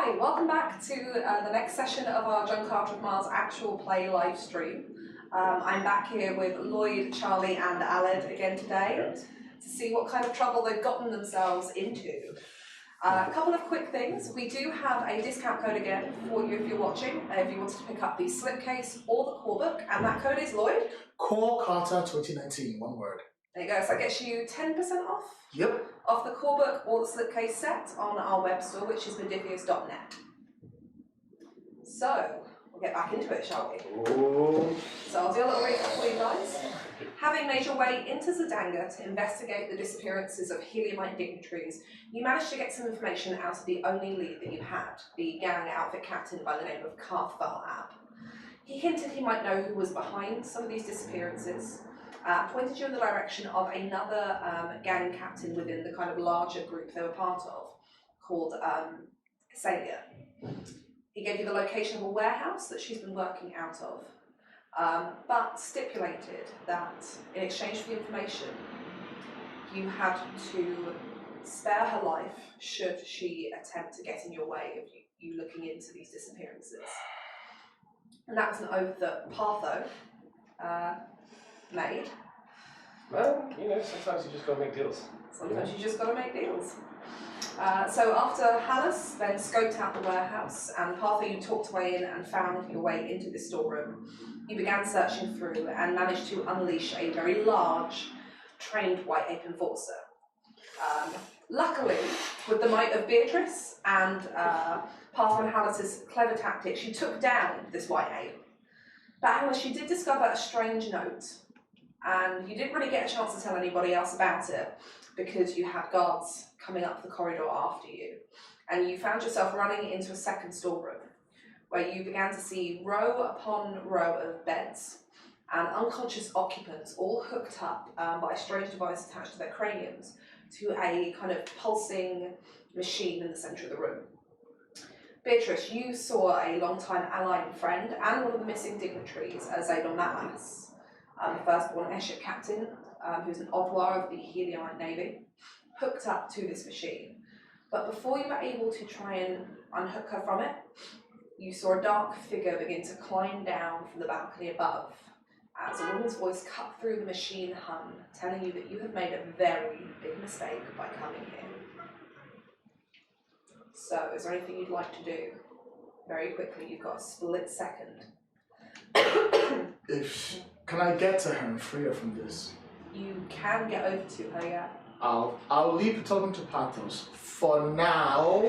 Hi, welcome back to the next session of our Untitled Chapter actual play live stream. I'm back here with Lloyd, Charlie and Aled again today to see what kind of trouble they've gotten themselves into. A couple of quick things. We do have a discount code again for you if you're watching, if you wanted to pick up the Slipcase or the core book, and that code is Lloyd. CoreCarter 2019, one word. There you go, so that gets you 10% off. Yep. Off the core book or the Slipcase set on our web store, which is modiphius.net. So, we'll get back into it, shall we? Ooh. So I'll do a little recap for you guys. Having made your way into Zidanga to investigate the disappearances of Heliumite dignitaries, you managed to get some information out of the only lead that you had, the gang outfit captain by the name of Carthal Ab. He hinted he might know who was behind some of these disappearances, pointed you in the direction of another gang captain within the kind of larger group they were part of, called Salia. He gave you the location of a warehouse that she's been working out of, but stipulated that in exchange for the information, you had to spare her life should she attempt to get in your way of you looking into these disappearances. And that was an oath that Partho made. Well, you know, sometimes you just gotta make deals. Sometimes you just gotta make deals. So after Hallus then scoped out the warehouse, and Partho, you talked away in and found your way into the storeroom, you began searching through and managed to unleash a very large, trained white ape enforcer. Luckily, with the might of Beatrice and Partho and Hallus's clever tactics, you took down this white ape. But Hallus, you did discover a strange note, and you didn't really get a chance to tell anybody else about it because you had guards coming up the corridor after you. And you found yourself running into a second storeroom where you began to see row upon row of beds and unconscious occupants all hooked up by a strange device attached to their craniums to a kind of pulsing machine in the centre of the room. Beatrice, you saw a long-time ally and friend and one of the missing dignitaries, Zadon Matlas, the firstborn airship captain, who's an Odwar of the Heliumite Navy, hooked up to this machine. But before you were able to try and unhook her from it, you saw a dark figure begin to climb down from the balcony above as a woman's voice cut through the machine hum, telling you that you have made a very big mistake by coming here. So, is there anything you'd like to do? Very quickly, you've got a split second. Can I get to her and free her from this? You can get over to her, yeah. I'll leave talking to Pathos for now.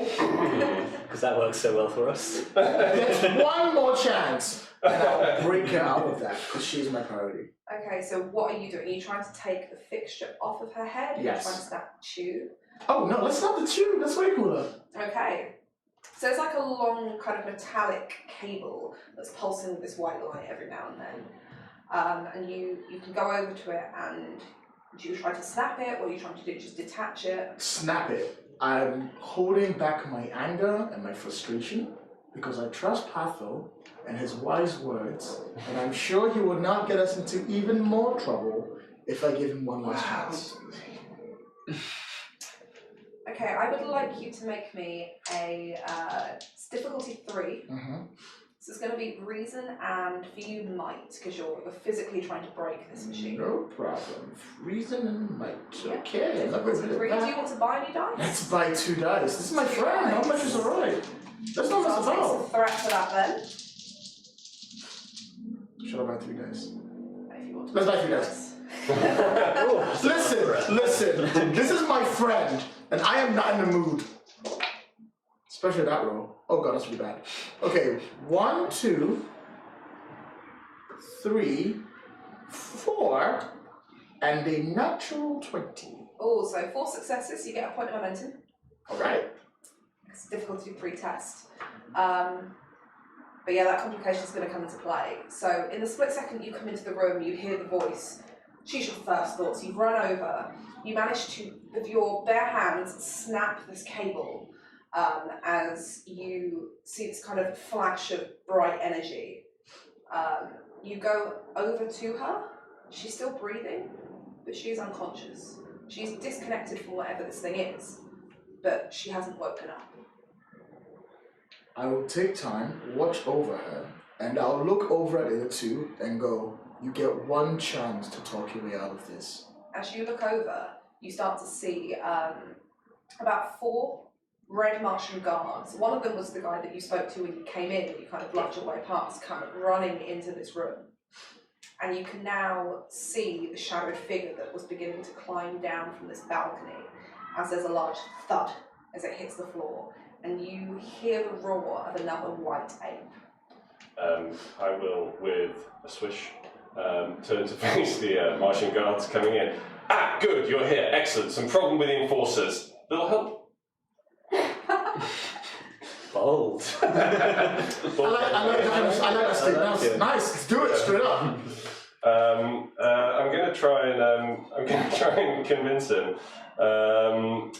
Because that works so well for us. There's one more chance, and I'll break her out of that because she's my priority. Okay, so what are you doing? Are you trying to take the fixture off of her head? Yes. Are you trying to snap the tube? Oh no, let's snap the tube. That's way cooler. Okay. So it's like a long kind of metallic cable that's pulsing with this white light every now and then. And you can go over to it, and do you try to snap it, or are you trying to just detach it? Snap it. I'm holding back my anger and my frustration because I trust Patho and his wise words, and I'm sure he will not get us into even more trouble if I give him one last chance. Okay, I would like you to make me a difficulty 3. Mm-hmm. So it's going to be reason and for you might, because you're physically trying to break this machine. No problem. Reason and might. Yeah. Okay, let me Difficulty 3. Do you want to buy any dice? Let's buy 2 dice. This is my friend. How much is alright? That's not So mess I'll take about. some threat for that then. Should I buy 3 dice? If you want to. Let's buy 3 dice. Listen. This is my friend, and I am not in the mood. Especially that roll. Oh god, that's really bad. Okay, 1, 2, 3, 4, and a natural 20. Oh, so 4 successes, you get a point of momentum. Alright. It's a difficulty 3 test. But yeah, that complication is going to come into play. So in the split second you come into the room, you hear the voice. She's your first thoughts. You've run over. You manage to, with your bare hands, snap this cable. As you see this kind of flash of bright energy. You go over to her. She's still breathing, but she is unconscious. She's disconnected from whatever this thing is, but she hasn't woken up. I will take time, watch over her, and I'll look over at the other two and go, you get one chance to talk your way out of this. As you look over, you start to see about 4 red Martian guards. One of them was the guy that you spoke to when you came in, and you kind of bluffed your way past, come running into this room. And you can now see the shadowed figure that was beginning to climb down from this balcony as there's a large thud as it hits the floor, and you hear the roar of another white ape. I will, with a swish, turn to face the Martian guards coming in. Ah, good, you're here. Excellent. Some problem with the enforcers. Little help? Bold. I like that statement. Nice, let's do it straight up. I'm going to try and convince him. I'm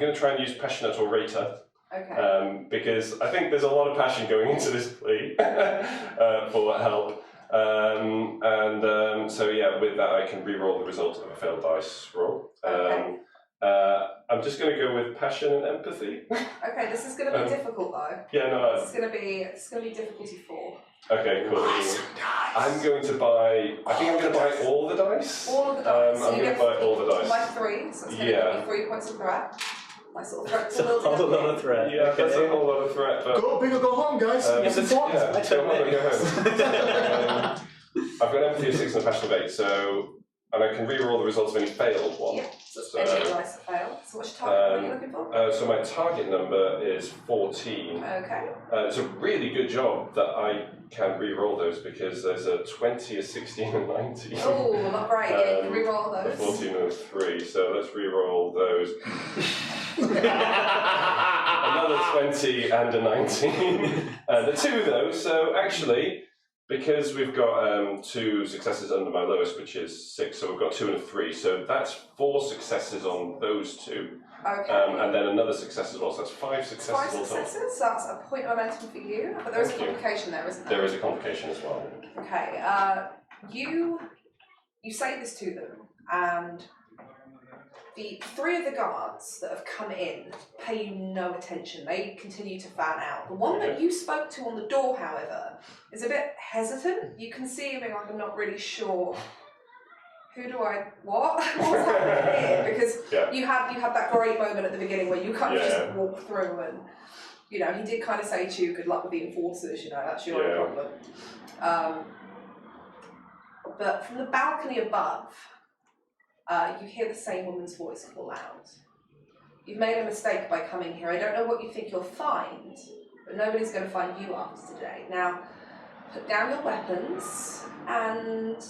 going to try and use passionate orator. Okay. Because I think there's a lot of passion going into this plea for help. So yeah, with that I can re-roll the result of a failed dice roll. Okay. I'm just going to go with passion and empathy. Okay, this is going to be difficult though. Yeah, no. This is going to be difficulty 4. Okay, cool. I'm going to buy. I think I'm going to buy all the dice. All of the dice. I'm going to buy all the dice. By 3, so it's going to be 3 points of threat. Nice little threat. It's a whole lot of threat. Yeah, that's a whole lot of threat. But Go big or go home, guys. It's important. yeah, go home. I've got empathy of 6 and a passion of 8, and I can re-roll the results of any failed one. Yeah, so any dice that fail. So what's your target? What are you looking for? So my target number is 14. Okay. It's a really good job that I can re-roll those because there's a 20, a 16, and 19. Oh, not great. Yeah, you can re-roll A those. 14 and a 3, so let's re-roll those. Another 20 and a 19. The 2 though, so actually, because we've got 2 successes under my lowest, which is 6, so we've got 2 and a 3, so that's 4 successes on those 2. Okay. And then another success as well, so that's 5 successes 5 all total. successes, so that's a point of momentum for you, but there is a Thank you. complication there, isn't there? There is a complication as well. Okay, you say this to them, and the 3 of the guards that have come in pay you no attention. They continue to fan out. The one that you spoke to on the door, however, is a bit hesitant. You can see him being like, I'm not really sure. What's happening here? Because you had that great moment at the beginning where you kind of just walk through and, you know, he did kind of say to you, good luck with the enforcers, you know, that's your own problem. But from the balcony above, you hear the same woman's voice call out. You've made a mistake by coming here. I don't know what you think you'll find, but nobody's going to find you after today. Now, put down your weapons, and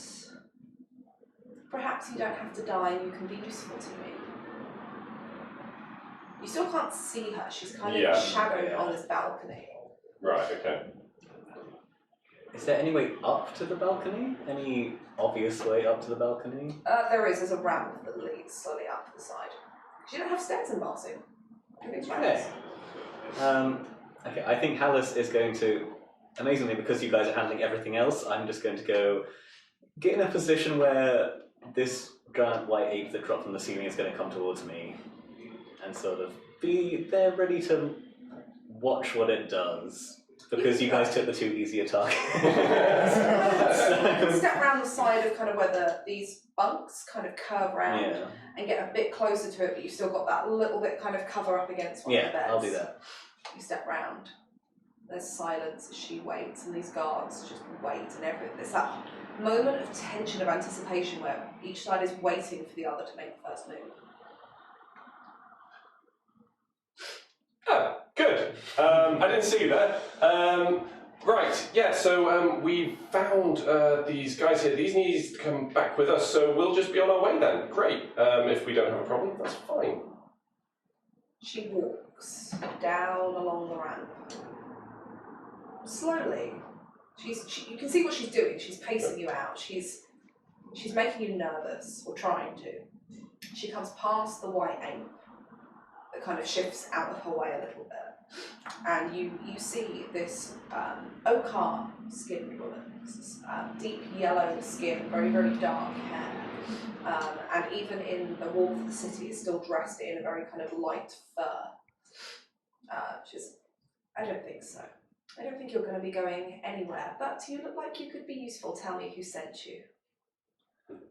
perhaps you don't have to die and you can be useful to me. You still can't see her. She's kind of shadowed on this balcony. Right, okay. Is there any way up to the balcony? Any obvious way up to the balcony? There's a ramp that leads slowly up to the side. You don't have stairs in Barsoom. Okay. Okay, I think Hallus is going to, amazingly, because you guys are handling everything else, I'm just going to go get in a position where this giant white ape that dropped from the ceiling is going to come towards me and sort of be there ready to watch what it does. Because you guys took the 2 easier targets. You can step around the side of kind of where these bunks kind of curve around and get a bit closer to it, but you've still got that little bit kind of cover up against one of the beds. I'll do that. You step round. There's silence as she waits, and these guards just wait, and there's that moment of tension, of anticipation, where each side is waiting for the other to make the first move. Oh, good. I didn't see you there. Right, yeah, so we found these guys here. These need to come back with us, so we'll just be on our way then. Great. If we don't have a problem, that's fine. She walks down along the ramp. Slowly. You can see what she's doing. She's pacing you out. She's making you nervous, or trying to. She comes past the white ape that kind of shifts out of her way a little bit. And you see this ochre skinned woman, deep yellow skin, very, very dark hair. And even in the warmth of the city is still dressed in a very kind of light fur. She says, I don't think so. I don't think you're going to be going anywhere, but you look like you could be useful. Tell me who sent you.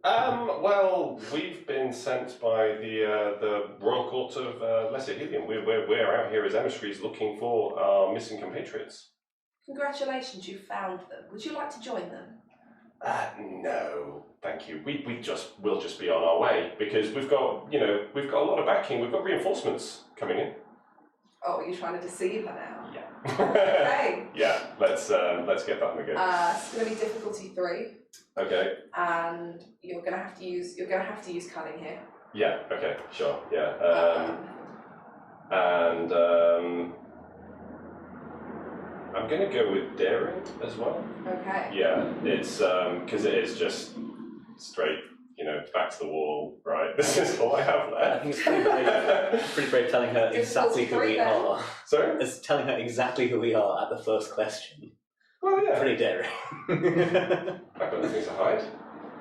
Well, we've been sent by the Royal Court of Lesser Helium. We're out here as emissaries looking for our missing compatriots. Congratulations, you found them. Would you like to join them? No, thank you. We'll just be on our way because we've got a lot of backing. We've got reinforcements coming in. Oh, you're trying to deceive her now. Yeah. Okay. Yeah. Let's get that in the go. It's going to be difficulty 3. Okay. And you're going to have to use cunning here. Yeah. Okay. Sure. Yeah. I'm going to go with daring as well. Okay. Yeah. It's because it is just straight. Back to the wall. Right. This is all I have left. I think it's pretty brave telling her exactly who we are. Sorry? It's telling her exactly who we are at the first question. Well, yeah. Pretty daring. I've got nothing to hide.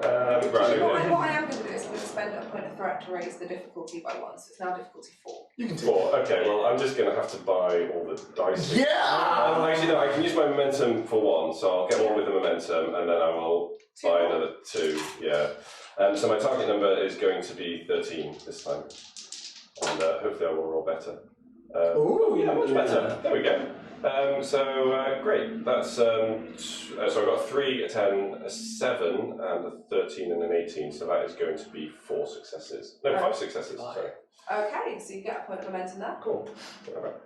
Right. What I am going to do is I'm going to spend a point of threat to raise the difficulty by 1, so it's now difficulty 4. You can take 4. Okay. Well, I'm just going to have to buy all the dice. Yeah! Actually, no. I can use my momentum for 1, so I'll get one with the momentum, and then I will buy another 2. Yeah. So my target number is going to be 13 this time, and hopefully I will roll better. Yeah, much better. There we go. Great. That's so I've got 3, a 10, a 7, and a 13 and an 18. So that is going to be 4 successes. No, 5 successes. Sorry. Okay, so you get a point of momentum there. Cool. Whatever.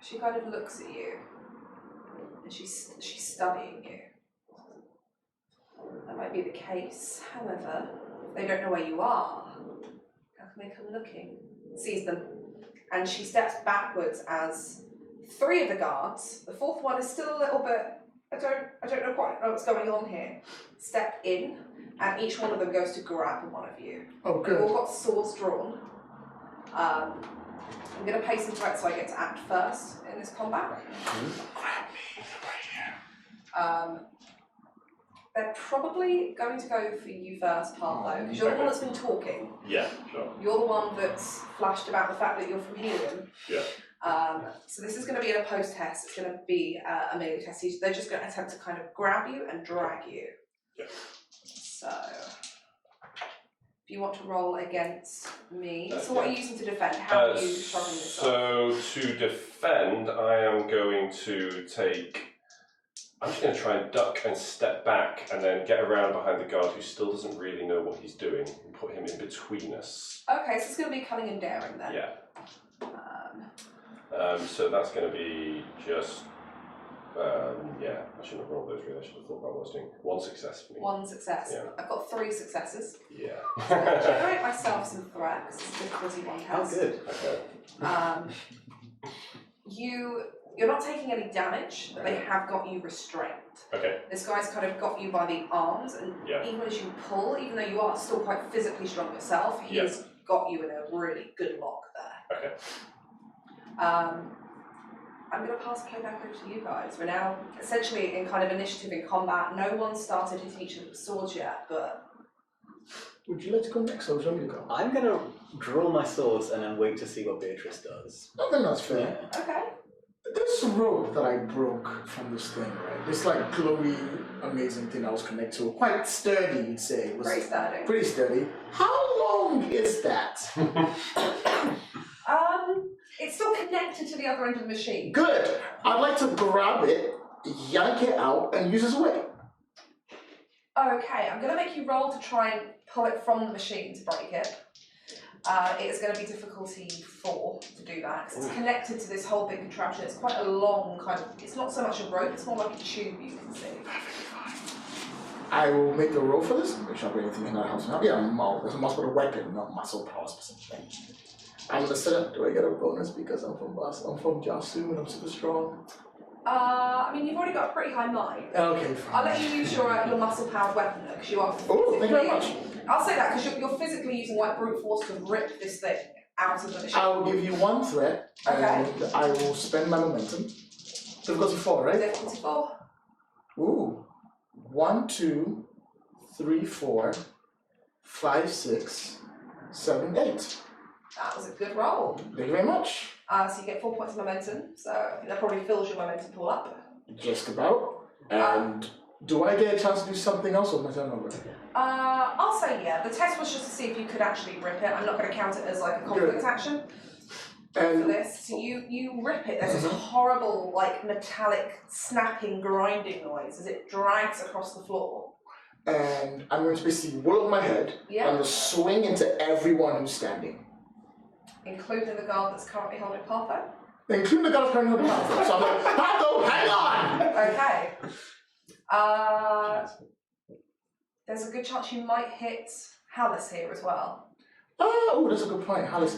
She kind of looks at you, and she's studying you. That might be the case. However, if they don't know where you are, how can they come looking? Sees them, and she steps backwards as 3 of the guards. The 4th one is still a little bit. I don't quite know what's going on here. Step in, and each one of them goes to grab one of you. Oh, good. They've all got swords drawn. I'm going to pay some threats so I get to act first in this combat. Grab me right here. They're probably going to go for you first, Pablo, because you're the one that's been talking. Yeah, sure. You're the one that's flashed about the fact that you're from Helium. Yeah. So this is going to be a post test. It's going to be a melee test. They're just going to attempt to kind of grab you and drag you. Yeah. So, if you want to roll against me, so what are you using to defend? How are you struggling this off? So to defend, I am going to take. I'm just going to try and duck and step back and then get around behind the guard who still doesn't really know what he's doing and put him in between us. Okay, so it's going to be cunning and daring then. Yeah. So that's going to be just, I shouldn't have rolled those really, I should have thought about what I was doing. 1 success for me. 1 success. Yeah. I've got 3 successes. Yeah. So I'm going to generate myself some threat, because it's difficulty 1 Oh, test. good. Okay. You're not taking any damage, but they have got you restrained. Okay. This guy's kind of got you by the arms, and even as you pull, even though you are still quite physically strong yourself, he's got you in a really good lock there. Okay. I'm going to pass play back over to you guys. We're now essentially in kind of initiative in combat. No one's started hitting each other with swords yet, but... Would you like to go next, or would you want me to go? I'm going to draw my swords and then wait to see what Beatrice does. I think that's fair. Yeah. Okay. This rope that I broke from this thing, right? This like glowy, amazing thing I was connected to, quite sturdy, you'd say. It was Pretty sturdy. pretty sturdy. How long is that? It's still connected to the other end of the machine. Good. I'd like to grab it, yank it out, and use it as a whip. Okay, I'm going to make you roll to try and pull it from the machine to break it. It is going to be difficulty 4 to do that, because it's connected to this whole big contraption. It's quite a long kind of, it's not so much a rope, it's more like a tube you can see. I will make the roll for this, make sure I bring anything in that helps me out. Yeah, it's a muscle weapon, not muscle power specifically. I'm gonna set up, do I get a bonus because I'm from Barsoom and I'm super strong? I mean, you've already got a pretty high mind. Okay, fine. I'll let you use your muscle-powered weapon, because you are physically... Oh, thank you very much. I'll say that, because you're physically using like brute force to rip this thing out of the machine. I will give you 1 threat, and I will spend my momentum. Difficulty 4, right? Difficulty 4. Ooh. 1, 2, 3, 4, 5, 6, 7, 8. That was a good roll. Thank you very much. So you get 4 points of momentum, so I think that probably fills your momentum pool up. Just about. And do I get a chance to do something else with my turn over? I'll say yeah. The test was just to see if you could actually rip it. I'm not going to count it as like a conflict action for And this. So you rip it. There's this horrible like metallic snapping, grinding noise as it drags across the floor. and I'm going to basically whirl my head. Yeah. I'm going to swing into everyone who's standing. Including the guard that's currently holding Partho. Including the guy who's carrying the Patho. So I'm like, Patho, hang on! Okay. There's a good chance you might hit Hallus here as well. Oh, that's a good point. Hallus,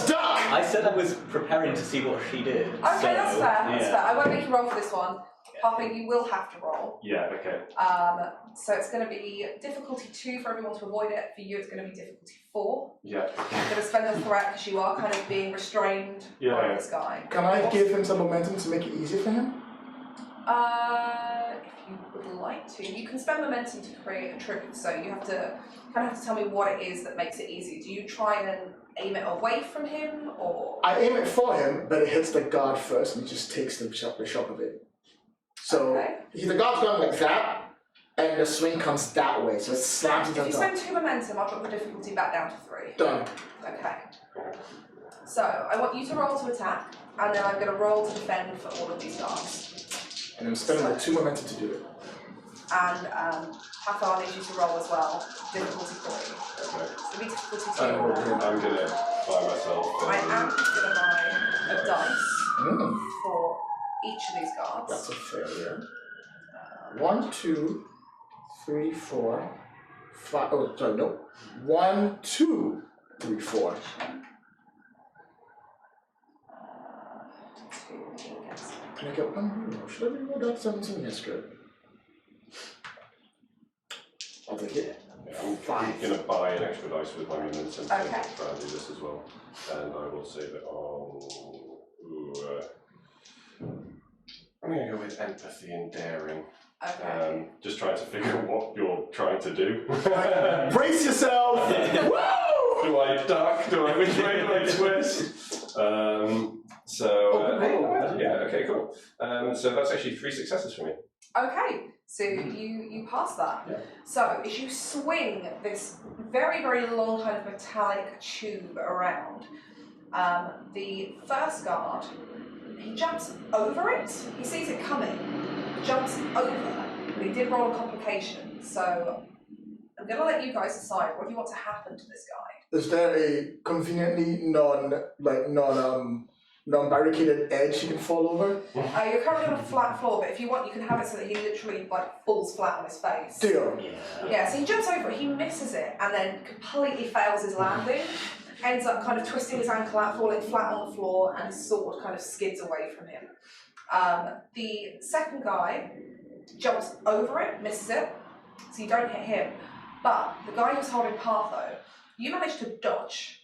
duck! I said I was preparing to see what she did. Okay, that's fair. That's fair. I won't make you roll for this one. Partho, you will have to roll. Yeah, okay. So it's going to be difficulty 2 for everyone to avoid it. For you, it's going to be difficulty 4. Yeah. I'm going to spend a threat because you are kind of being restrained by this guy. Can I give him some momentum to make it easier for him? If you would like to, you can spend momentum to create a truth. So you have to tell me what it is that makes it easy. Do you try and aim it away from him, or? I aim it for him, but it hits the guard first, and he just takes the shock of it. So the guard's going like that, and the swing comes that way, so it slams into the If you dog. spend 2 momentum, I'll drop the difficulty back down to 3. Done. Okay. So I want you to roll to attack, and then I'm going to roll to defend for all of these guards. And I'm spending like 2 momentum to do it. And Patho, I need you to roll as well. Difficulty 3. Okay. So it'll be difficulty 2. I'm gonna buy myself. I am going to buy a dice Mm. for each of these guards. That's a failure. 1, 2, 3, 4, 5. Oh, sorry, no. 1, 2, 3, 4. 2 against. Can I get 1 reroll? Should I reroll that 17? Yes, good. I'll take it. Yeah, I'm 5. gonna buy an extra dice with my momentum. Okay. To try and do this as well, and I will save it on. I'm gonna go with empathy and daring. Okay. Just trying to figure out what you're trying to do. Brace yourself! Woo! Do I duck? Which way do I twist? Yeah, okay, cool. So that's actually 3 successes for me. Okay, so you pass that. Yeah. So as you swing this very, very long kind of metallic tube around, the first guard, he jumps over it. He sees it coming, jumps over, but he did roll a complication. So I'm going to let you guys decide. What do you want to happen to this guy? Is there a conveniently non-barricaded edge he can fall over? You're currently on a flat floor, but if you want, you can have it so that he literally falls flat on his face. Deal. Yeah, so he jumps over it, he misses it, and then completely fails his landing, ends up kind of twisting his ankle out, falling flat on the floor, and his sword kind of skids away from him. The second guy jumps over it, misses it, so you don't hit him, but the guy who's holding Partho, you manage to dodge.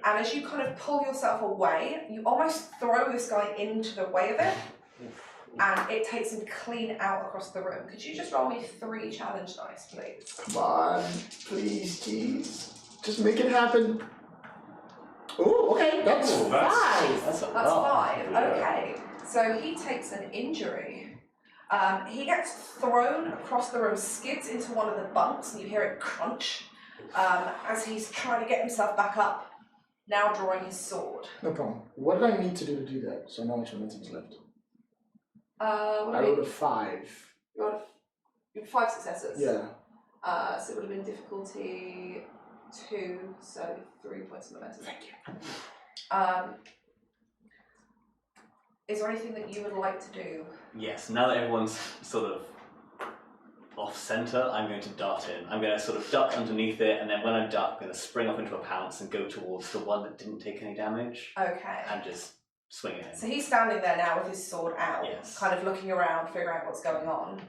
And as you kind of pull yourself away, you almost throw this guy into the way of it, and it takes him clean out across the room. Could you just roll me 3 challenge dice, please? Come on, please, jeez. Just make it happen. Oh, okay, that's 5. That's a That's lot. 5, Yeah. okay. So he takes an injury. He gets thrown across the room, skids into one of the bunks, and you hear it crunch as he's trying to get himself back up, now drawing his sword. No problem. What do I need to do that? So I know how much momentum is left. What I do you rolled a 5. You had 5 successes. Yeah. So it would have been difficulty 2, so 3 points of momentum. Thank you. Is there anything that you would like to do? Yes, now that everyone's sort of off centre, I'm going to dart in. I'm going to sort of duck underneath it, and then when I duck, I'm going to spring off into a pounce and go towards the one that didn't take any damage, Okay. and just swing it in. So he's standing there now with his sword out, Yes. kind of looking around, figuring out what's going on.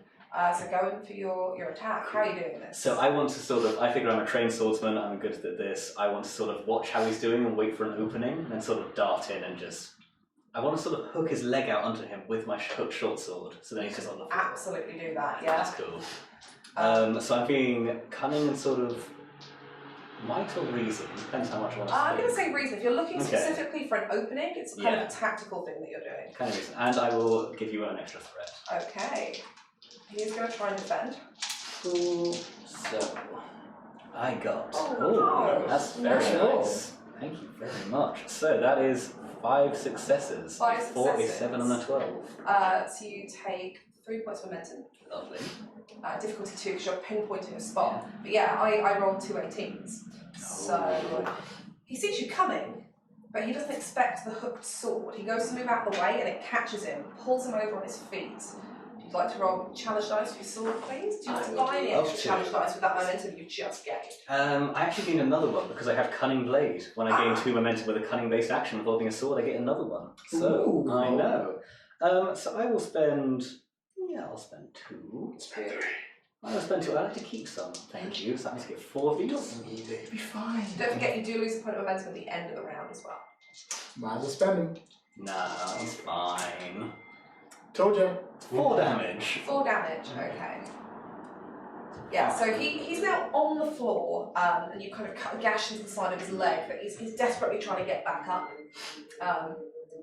So go in for your attack. How are you doing this? So I want to sort of, I figure I'm a trained swordsman, I'm good at this, I want to sort of watch how he's doing and wait for an opening, and then sort of dart in and just, I want to sort of hook his leg out onto him with my hooked short sword, so then he's just on the floor. Absolutely do that, yeah. That's cool. So I'm being cunning and sort of might or reason? Depends how much I want to I'm going to spend. say reason. If you're looking Okay. specifically for an opening, it's kind of a tactical thing that you're doing. Kind of reason. And I will give you an extra threat. Okay. He's going to try and defend. Cool. So, I got. Oh, that's very no. nice. Thank you very much. So that is 5 successes. 5 A 4, a successes. 7, and a 12. So you take 3 points of momentum. Lovely. Difficulty 2 because you're pinpointing a spot. But yeah, I rolled 2 18s. So he sees you coming, but he doesn't expect the hooked sword. He goes to move out of the way and it catches him, pulls him over on his feet. If you'd like to roll challenge dice for your sword, please. Do you want to buy any love extra to. challenge dice with that momentum you just gained? I actually gain another one because I have Cunning Blade. When I gain 2 momentum with a cunning-based action involving a sword, I get another one. So, Ooh. I know. So I will spend... Yeah, I'll spend 2. I will spend 2. I like to keep some, thank you. So that means I get 4 of You these. don't need it. You'll be fine. Don't forget you do lose a point of momentum at the end of the round as well. Might as well spend them. Nah, it's fine. Told you. 4 damage. 4 damage, okay. Yeah, so he's now on the floor, and you kind of cut a gash into the side of his leg, but he's desperately trying to get back up.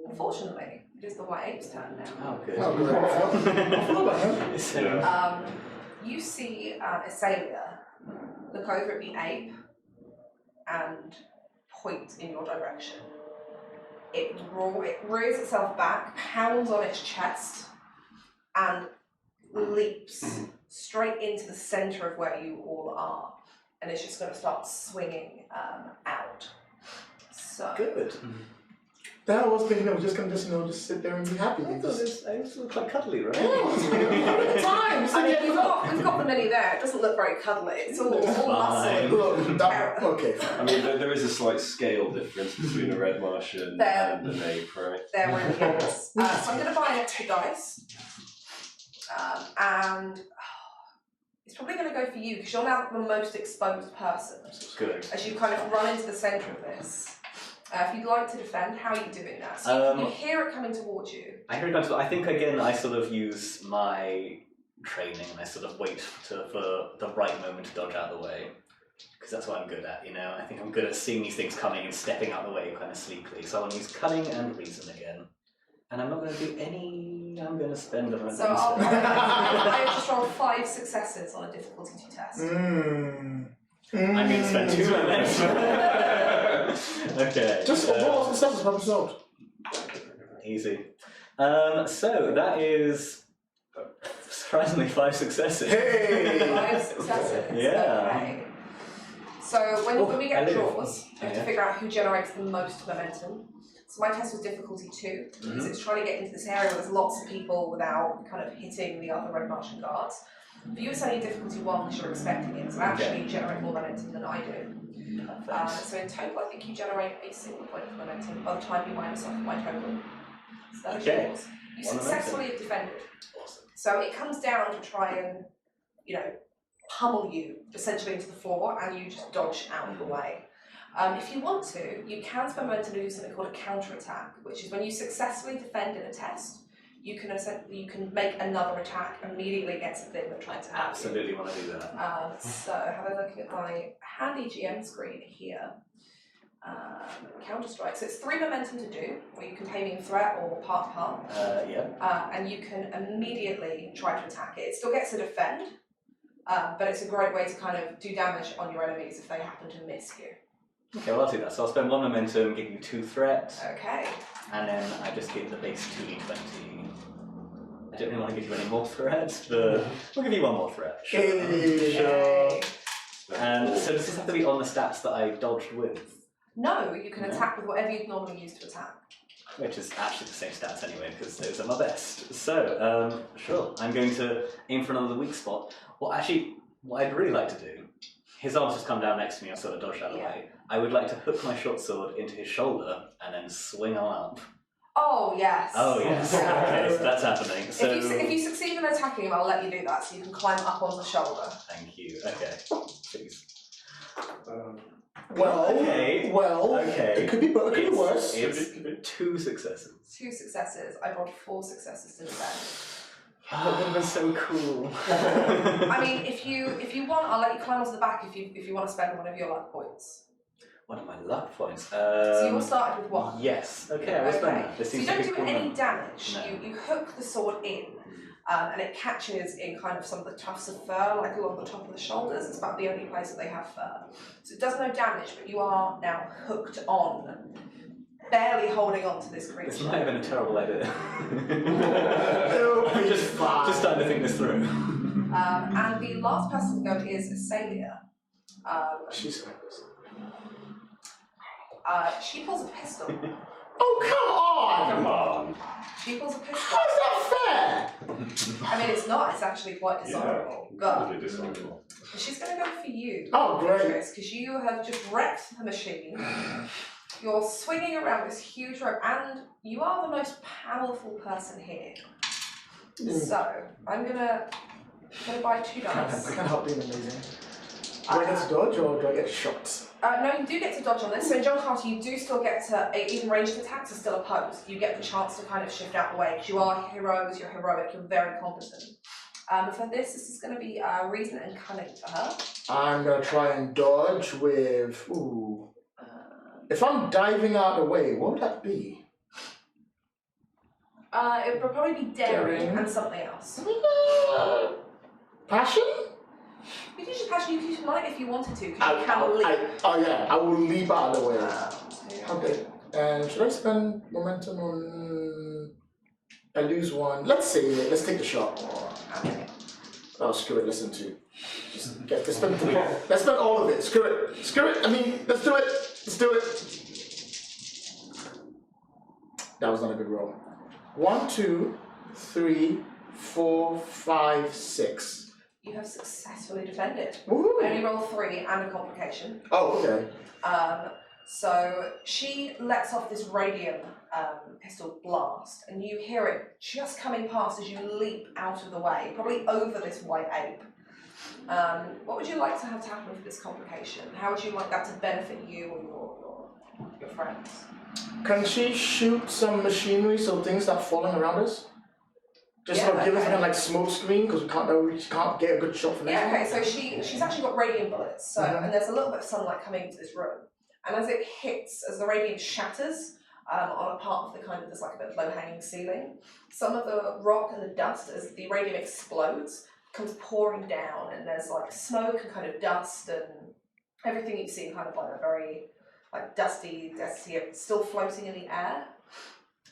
Unfortunately, it is the white ape's turn now. Oh, good. Oh, good. I forgot about him. So, You see Azalea look over at the ape and point in your direction. It rears itself back, pounds on its chest, and leaps straight into the centre of where you all are. And it's just going to start swinging out. So. good. That I was thinking I was just going to just sit there and be happy. I thought it looked quite cuddly, right? Yeah, time. I mean, we've got the mini there. It doesn't look very cuddly. It's all Fine. muscle. Look, that, okay. I mean, there is a slight scale difference between a red Martian and an ape, right? There really is. So I'm going to buy an extra dice. And it's probably going to go for you because you're now the most exposed person. Good. As you kind of run into the centre of this. If you'd like to defend, how are you doing that? So you hear it coming towards you. I hear it going to. I think again I sort of use my training and I sort of wait for the right moment to dodge out of the way. Because that's what I'm good at, you know? I think I'm good at seeing these things coming and stepping out of the way kind of sleekly. So I want to use cunning and reason again. And I'm not going to do any... I'm going to spend them. So I just rolled 5 successes on a difficulty 2 test. I'm going to spend 2 momentum. Okay. Just roll the successes per result. Easy. So that is surprisingly 5 successes. Hey! 5 successes. Yeah. Okay. So when we get I live. draws, you have to figure out who generates the most momentum. So my test was difficulty 2, because it's trying to get into this area where there's lots of people without kind of hitting the other Red Martian guards. For you, it's only difficulty 1 because you're expecting it, so actually you generate more momentum than I do. So in total, I think you generate a single point of momentum by the time you minus off my total. So that's yours. You successfully have defended. Awesome. So it comes down to try and, pummel you essentially into the floor, and you just dodge out of the way. If you want to, you can spend momentum to do something called a counter-attack, which is when you successfully defend in a test, you can make another attack immediately against the thing that tries to attack you. Absolutely want to do that. So have a look at my handy GM screen here. Counter strike. So it's 3 momentum to do, where you can pay me in threat or part. Yeah. And you can immediately try to attack it. It still gets to defend, but it's a great way to kind of do damage on your enemies if they happen to miss you. Okay, well I'll do that. So I'll spend 1 momentum, give you 2 threat, Okay. and then I just give the base 2d20. I don't really want to give you any more threats, but we'll give you 1 more threat. Hey. And so does this have to be on the stats that I dodged with? No, you can attack with whatever you'd normally use to attack. Which is actually the same stats anyway, because those are my best. So, sure, I'm going to aim for another weak spot. Well, actually, what I'd really like to do, his arms just come down next to me, I sort of dodged out of the way. I would like to hook my short sword into his shoulder and then swing on up. Oh, yes. Oh, yes. Okay, so that's happening. So, if you succeed in attacking him, I'll let you do that, so you can climb up on the shoulder. Thank you. Okay, please. Well, Okay. it could be better, it could be worse. It's 2 successes. 2 successes. I rolled 4 successes to defend. That would have been so cool. I mean, if you want, I'll let you climb onto the back if you want to spend one of your luck points. One of my luck points. So you all started with one. Yes. Okay, I will spend that. This So you seems don't like a do cool any number. damage. No. You hook the sword in, and it catches in kind of some of the tufts of fur, like along the top of the shoulders. It's about the only place that they have fur. So it does no damage, but you are now hooked on, barely holding on to this creature. This might have been a terrible idea. It'll be just fine. starting to think this through. And the last person to go is Celia. She's She pulls a pistol. Oh, Come come on! on. She pulls a pistol. How's that fair? I mean, it's not. It's actually quite dishonorable. But Really dishonorable. she's going to go for you. Oh, great. Because you have just wrecked the machine. You're swinging around this huge rope, and you are the most powerful person here. So I'm gonna buy 2 I dice. can't help being amazing. Do I get to dodge or do I get shot? No, you do get to dodge on this. So in John Carter, you do still get to, even ranged attacks are still opposed. You get the chance to kind of shift out the way because you are heroes. You're heroic. You're very competent. For this is going to be reason and cunning for her. I'm gonna try and dodge with. Ooh. If I'm diving out of the way, what would that be? It would probably be daring Daring. and something else. Passion? You can use passion. You can use might if you wanted to, because you can leap. Oh yeah, I will leap out of the way. Two. Okay. And should I spend momentum on? I lose one. Let's save it. Let's take the shot. Okay. Oh screw it. Listen to. Just get. Let's spend 3. Let's spend all of it. Screw it. Screw it. I mean, let's do it. Let's do it. That was not a good roll. 1, 2, 3, 4, 5, 6. You have successfully defended. Woohoo! I only roll 3 and a complication. Oh, okay. So she lets off this radium pistol blast, and you hear it just coming past as you leap out of the way, probably over this white ape. What would you like to have to happen for this complication? How would you like that to benefit you or your friends? Can she shoot some machinery so things start falling around us? Just Yeah, sort of give us okay. kind of like smoke screen because we can't get a good shot from Yeah, there. okay, so she's actually got radium bullets, so Mhm. and there's a little bit of sunlight coming into this room. And as it hits, as the radium shatters on a part of the kind of, there's like a bit of low-hanging ceiling, some of the rock and the dust, as the radium explodes, comes pouring down, and there's like smoke and kind of dust and everything you've seen kind of like a very like dusty, still floating in the air.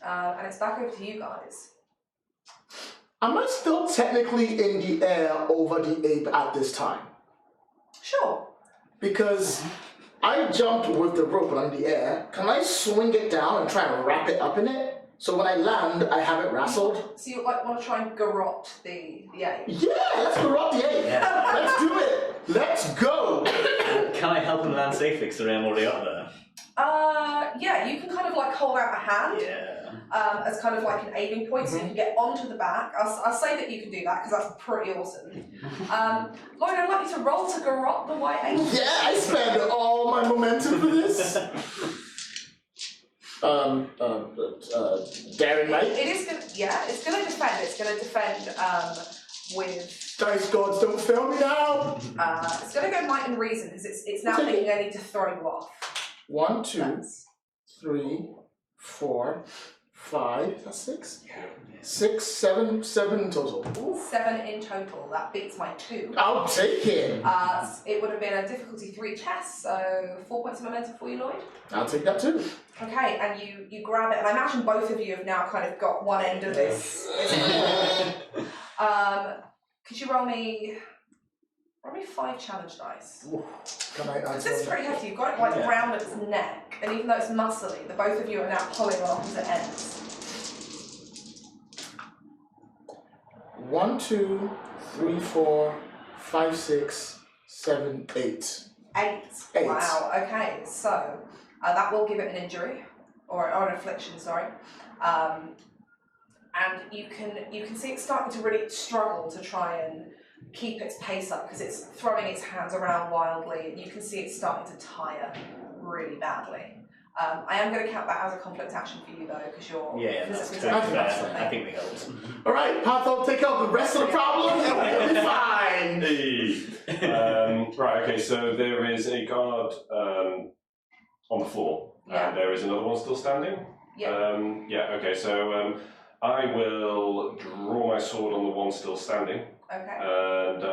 And it's back over to you guys. Am I still technically in the air over the ape at this time? Sure. Because I jumped with the rope on the air. Can I swing it down and try and wrap it up in it? So when I land, I have it wrestled? So you like want to try and garrote the ape? Yeah, let's go rock the ape. Yeah. Let's do it. Let's go. Can I help him land safely because I'm already up there? Yeah, you can kind of like hold out a hand. Yeah. As kind of like an aiming point, so you can get onto the back. I'll say that you can do that because that's pretty awesome. Lloyd, I'd like you to roll to garrote the white ape. Yeah, I spend all my momentum for this. Daring Knight. It is gonna, yeah, it's gonna defend. It's gonna defend with. Dice gods, don't fail me now. It's gonna go might and reason because it's now thinking I need to throw you off. 1, 2, That's- 3, 4, 5. That's 6. 6, 7 in total. 7 in total. That beats my 2. I'll take it. It would have been a difficulty 3 chess, so 4 points of momentum for you, Lloyd. I'll take that too. Okay, and you grab it, and I imagine both of you have now kind of got one end of this. Could you roll me 5 challenge dice? Can I This is answer? pretty hefty. You've got it like Yeah. round its neck, and even though it's muscly, the both of you are now pulling on opposite ends. 1, 2, 3, 4, 5, 6, 7, 8. 8. 8. Wow. Okay, so that will give it an injury or an affliction. Sorry. And you can see it's starting to really struggle to try and keep its pace up because it's throwing its hands around wildly, and you can see it's starting to tire really badly. I am going to count that as a conflict action for you though, because you're Yeah, that's physically totally taking off fair. something. I think we helped. Alright, Patho, take out the rest of the problem and we'll be fine! Hey. Right, okay, so there is a guard on the floor, Yeah. and there is another one still standing. Yeah. Okay, so I will draw my sword on the one still standing, Okay. and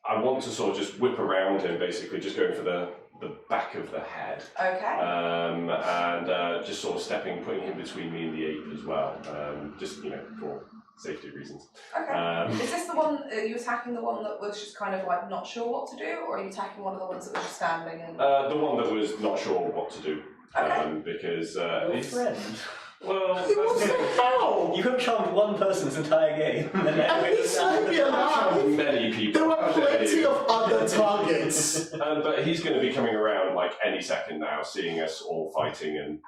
I want to sort of just whip around him, basically, just going for the back of the head. Okay. And just sort of putting him between me and the ape as well, just, for safety reasons. Okay. Is this the one, are you attacking the one that was just kind of like not sure what to do, or are you attacking one of the ones that was just standing and... The one that was not sure what to do. Okay. Because Your he's... friend. Well, What the hell? You have charmed one person this entire game. And he's let me alive! many people. There were plenty of other targets. But he's going to be coming around like any second now, seeing us all fighting and,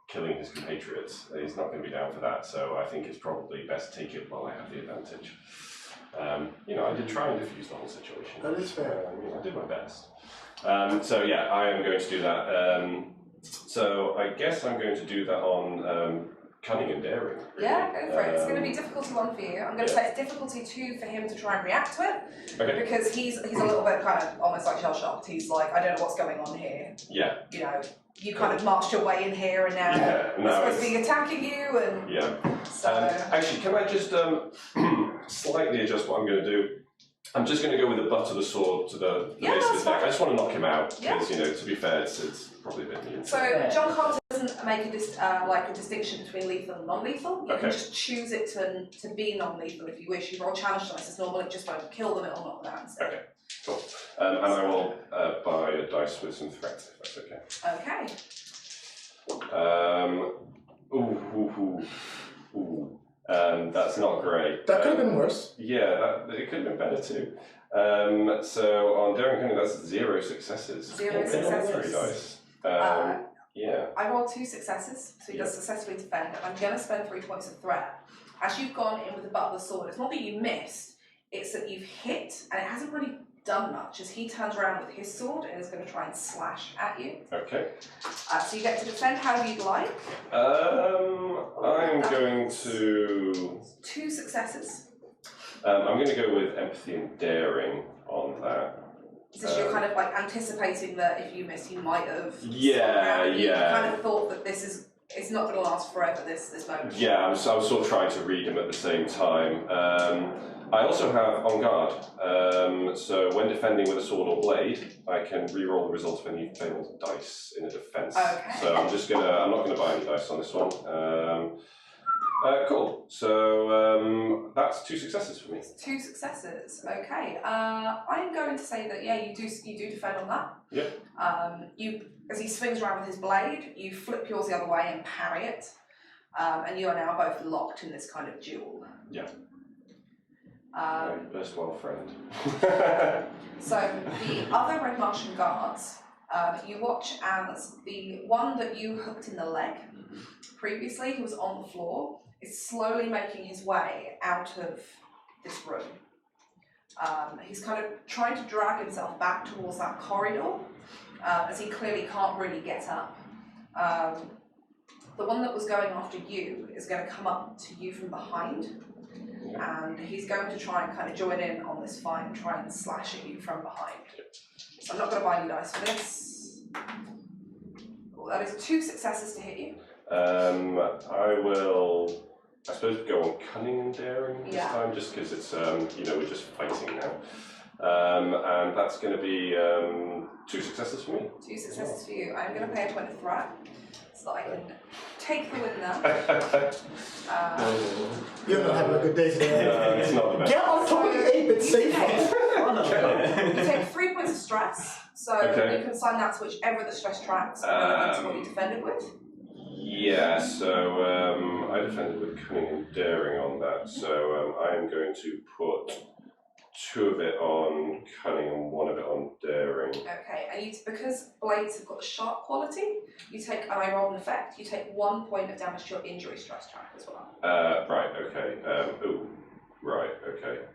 killing his compatriots. He's not going to be down for that, so I think it's probably best to take it while I have the advantage. I did try and diffuse the whole situation. That is fair. I did my best. So yeah, I am going to do that. So I guess I'm going to do that on cunning and daring. Really. Yeah, go for it. It's going to be difficulty 1 for you. I'm going to say it's difficulty 2 for him to try and react to it. Okay. Because he's a little bit kind of almost like shell-shocked. He's like, I don't know what's going on here. Yeah. You kind of marched your way in here and now we're supposed to be attacking you and... Yeah. So... Actually, can I just slightly adjust what I'm going to do? I'm just going to go with the butt of the sword to the base of his neck. I just want to knock him out because, to be fair, it's probably a bit mean. So John Carter doesn't make a distinction between lethal and non-lethal. You can just choose it to be non-lethal if you wish. You roll challenge dice as normal. It just won't kill them. It will knock them out instead. Okay, cool. And I will buy a dice with some threats if that's okay. Okay. That's not great. That could have been worse. Yeah, it could have been better too. So on daring cunning, that's 0 successes. 0 successes. 3 dice. Yeah. I rolled 2 successes, so he does successfully defend. I'm going to spend 3 points of threat. As you've gone in with the butt of the sword, it's not that you missed, it's that you've hit, and it hasn't really done much as he turns around with his sword and is going to try and slash at you. Okay. So you get to defend how you'd like. I'm going to... 2 successes. I'm going to go with empathy and daring on that. Is this you're kind of like anticipating that if you missed, he might have... Yeah. You kind of thought that it's not going to last forever, this moment. Yeah, I was sort of trying to read him at the same time. I also have on guard, so when defending with a sword or blade, I can re-roll the result of any failed dice in a defense. Okay. So I'm not going to buy any dice on this one. Cool. So that's 2 successes for me. 2 successes. Okay. I'm going to say that you do defend on that. Yep. As he swings around with his blade, you flip yours the other way and parry it, and you are now both locked in this kind of duel. Yeah. My erstwhile friend. So the other Red Martian guards, you watch as the one that you hooked in the leg previously, who was on the floor, is slowly making his way out of this room. He's kind of trying to drag himself back towards that corridor, as he clearly can't really get up. The one that was going after you is going to come up to you from behind, and he's going to try and kind of join in on this fight and try and slash at you from behind. So I'm not going to buy any dice for this. Well, that is 2 successes to hit you. I will, I suppose, go on cunning and daring this time, just because it's, we're just fighting now. And that's going to be 2 successes for me. 2 successes for you. I'm going to pay a point of threat so that I can take the win now. You're not having a good day today. It's not the best. Get on top of the ape, it's safer. You take 3 points of stress, so you can assign that to whichever the stress tracks relevant to what you defended with. Yeah, so I defended with cunning and daring on that, so I am going to put 2 of it on cunning and 1 of it on daring. Okay, and because blades have got the sharp quality, you take, and I roll an effect, you take 1 point of damage to your injury stress track as well. Right, okay. Right, okay.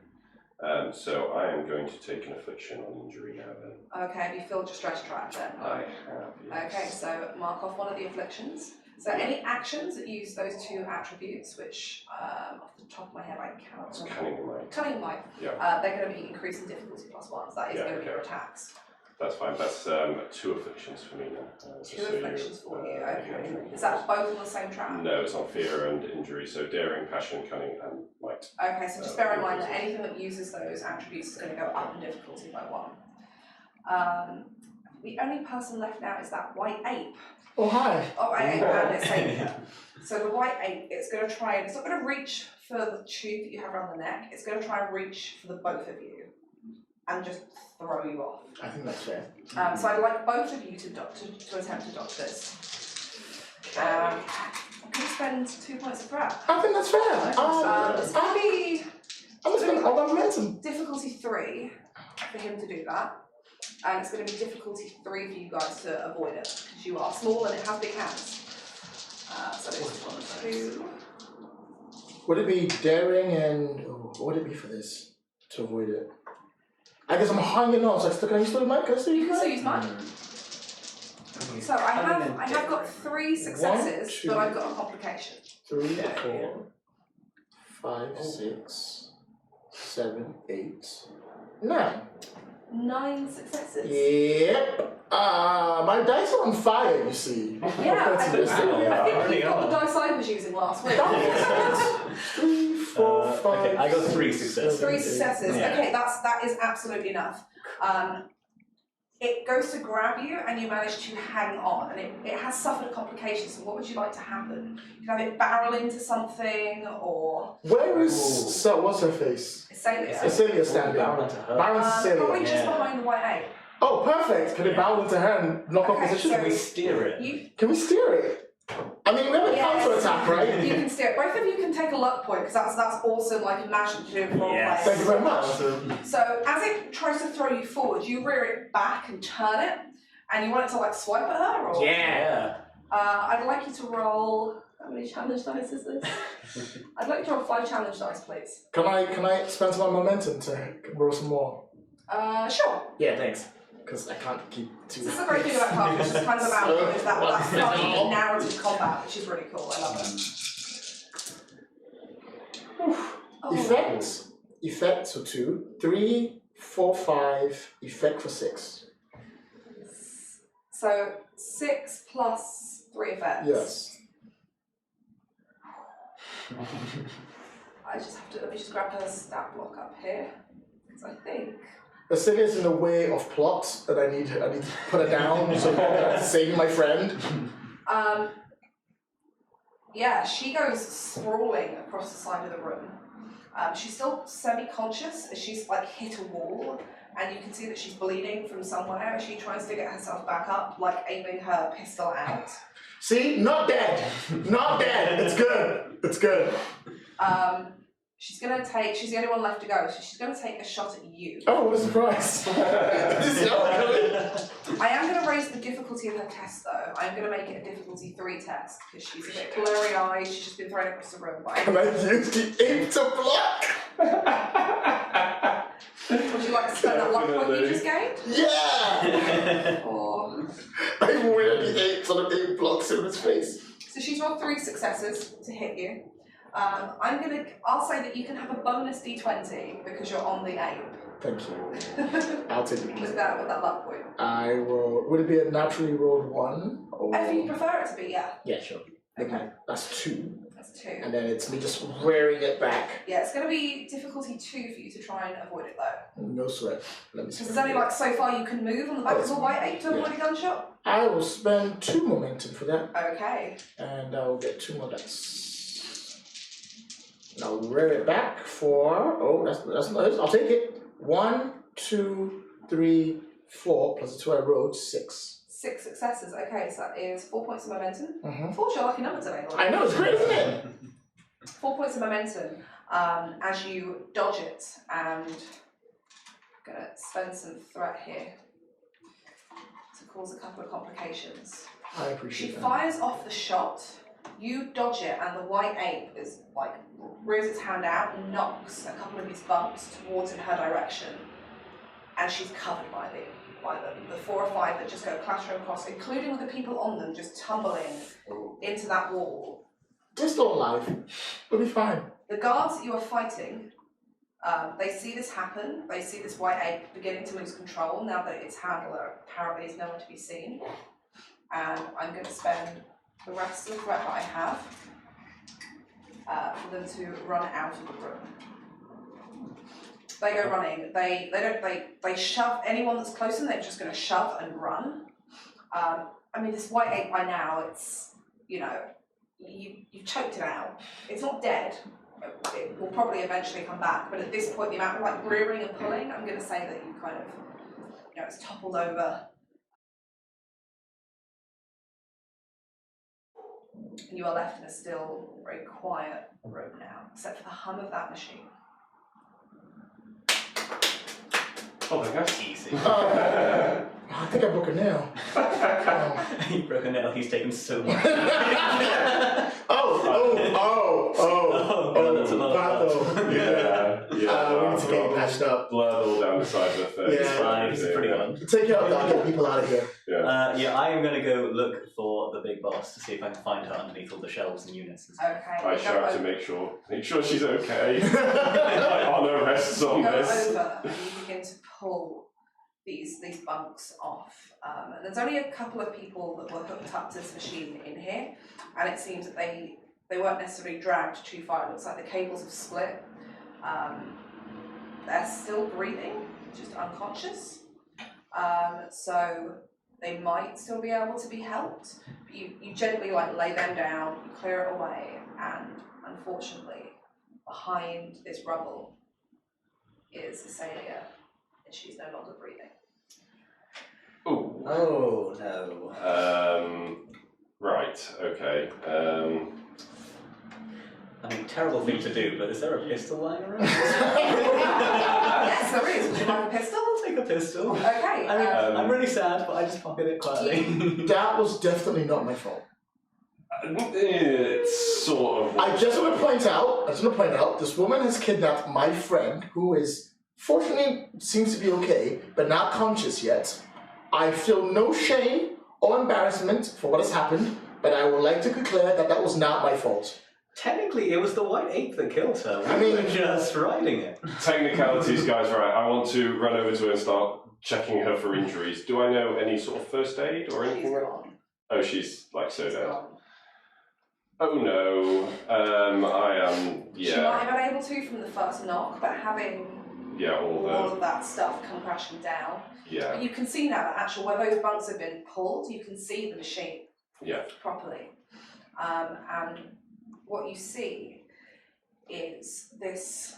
So I am going to take an affliction on injury now then. Okay, have you filled your stress trap then? I have, yes. Okay, so mark off one of the afflictions. So any actions that use those two attributes, which off the top of my head I cannot It's remember. cunning and might. Cunning might. Yeah, They're going to be increasing difficulty +1, so that is Yeah, going to be okay. your attacks. that's fine. That's 2 afflictions for me now. Two afflictions for you, okay. Is that both on the same trap? No, it's on fear and injury, so daring, passion, cunning, and might. Okay, so just bear in mind that anything that uses those attributes is going to go up in difficulty by 1. The only person left now is that white ape. Oh, hi. Oh, white ape and its savior. So the white ape, it's going to try and, it's not going to reach for the tube that you have around the neck, it's going to try and reach for the both of you and just throw you off. I think that's fair. So I'd like both of you to attempt to dodge this. I'm going to spend 2 points of threat. I think that's fair. It's going to be I'm going to spend all my momentum. difficulty 3 for him to do that. And it's going to be difficulty 3 for you guys to avoid it, because you are small and it has big hands. So it's 1, 2. Would it be daring and what would it be for this to avoid it? I guess I'm hanging on, so can I still use mine? Can I still You use can mine? still use mine. So I have got 3 successes, but I've got a complication. 3, Yeah. 4, 5, 6, 7, 8, 9. 9 successes. Yep. My dice are on fire, you see. Yeah, I think Already you've got on. the dice I was using last week. 3, 4, 5. Okay, I got 3 successes. 3 successes. Yeah. Okay, that is absolutely enough. It goes to grab you and you manage to hang on, and it has suffered complications. So what would you like to happen? You can have it barrel into something, or Where is so? What's her face? Celia. Cecilia standing. Barrel into her. Baron Probably Cecilia. just Yeah. behind the white ape. Oh, perfect. Can it barrel into her and knock off Okay, position? so- Can we steer it? You Can we steer it? I mean, we have a Yes. counter attack, right? you can steer it. Both of you can take a luck point, because that's awesome, like imaginative role Yes. Thank you play. very much. Awesome. So as it tries to throw you forward, you rear it back and turn it, and you want it to like swipe at her, or Yeah. I'd like you to roll. How many challenge dice is this? I'd like you to roll 5 challenge dice, please. Can I spend some momentum to roll some more? Sure. Yeah, thanks. Because I can't keep two. This is the great thing about Carl, which is kind of about is that starting narrative combat, which is really cool. I love it. Oh. Effect for 2, 3, 4, 5. Effect for 6. So 6 plus 3 effects. Yes. I just have to, let me just grab her stat block up here, because I think. Cecilia's in the way of plot, and I need to put her down so I can save my friend. Yeah, she goes sprawling across the side of the room. She's still semi-conscious as she's like hit a wall, and you can see that she's bleeding from somewhere as she tries to get herself back up, like aiming her pistol out. See, not dead, not dead. It's good. It's good. She's the only one left to go, so she's gonna take a shot at you. Oh, what a surprise! I am gonna raise the difficulty of her test though. I'm gonna make it a difficulty 3 test, because she's a bit blurry-eyed, she's just been thrown across the room. But Can I use the ape to block? would you like to spend that luck point you just gained? Yeah! Or I wear the ape so the ape blocks in his face. so she's rolled 3 successes to hit you. I'll say that you can have a bonus d20 because you're on the ape. Thank you. I'll take it. with that luck point. I will. Would it be a naturally rolled 1? Or... If you prefer it to be, yeah. Yeah, sure. Okay. That's 2. That's 2. And then it's me just wearing it back. Yeah, it's going to be difficulty 2 for you to try and avoid it though. No sweat. Let me Because there's only like so far you can move on the back of a white ape to avoid a gunshot. I will spend 2 momentum for that. Okay. And I will get 2 more dice. And I'll rear it back for. Oh, that's nice. I'll take it. 1, 2, 3, 4 plus the 2 I rolled 6. 6 successes. Okay, so that is 4 points of momentum. Mm-hmm. 4's your lucky number today, Lloyd. I know, it's great, isn't it? 4 points of momentum as you dodge it, and I'm gonna spend some threat here to cause a couple of complications. I She appreciate that. fires off the shot, You dodge it, and the white ape is like rears its hand out and knocks a couple of these bumps towards in her direction, and she's covered by the 4 or 5 that just go clattering across, including with the people on them just tumbling into that wall. They're still alive. We'll be fine. The guards that you are fighting, they see this happen. They see this white ape beginning to lose control now that its handler apparently is nowhere to be seen. And I'm going to spend the rest of the threat that I have for them to run out of the room. They go running. They shove anyone that's close to them. They're just going to shove and run. I mean, this white ape by now, it's, you know, you've choked it out. It's not dead. It will probably eventually come back, but at this point, the amount of like rearing and pulling, I'm going to say that you kind of, you know, it's toppled over. And you are left in a still, very quiet room now, except for the hum of that machine. Oh, my gosh. Easy. I think I broke a nail. He broke a nail, he's taken so much. Oh, that's a lot of Pato. Yeah. We need to get you patched up. Blood all down the side of the face. Yeah, he's a pretty one. Take it out, Doc, get people out of here. Yeah, I am going to go look for the big boss to see if I can find her underneath all the shelves and units and stuff. Okay. I shout to make sure she's okay. My honour rests on Go this. over and you begin to pull these bunks off. And there's only a couple of people that were hooked up to this machine in here, and it seems that they weren't necessarily dragged too far. It looks like the cables have split. They're still breathing, just unconscious. So they might still be able to be helped. You gently like lay them down, you clear it away, and unfortunately, behind this rubble is Acelia, and she's no longer breathing. Ooh. Oh, no. Right, okay. I mean, terrible thing to do, but is there a pistol lying around? Yes, there is. Would you like a pistol? I'll take a pistol. Okay. I mean, I'm really sad, but I just pocket it quietly. That was definitely not my fault. It's sort of. I just want to point out, this woman has kidnapped my friend, who is, fortunately, seems to be okay, but not conscious yet. I feel no shame or embarrassment for what has happened, but I would like to declare that that was not my fault. Technically, it was the white ape that killed her. I mean, we were just riding it. Technicalities, guys, right. I want to run over to her and start checking her for injuries. Do I know any sort of first aid or anything? She's gone. Oh, she's like so She's dead. gone. Oh no. I am. She might have been able to from the first knock, but having all of that stuff come crashing down. Yeah. But you can see now that actually where those bunks have been pulled, you can see the machine properly. And what you see is this,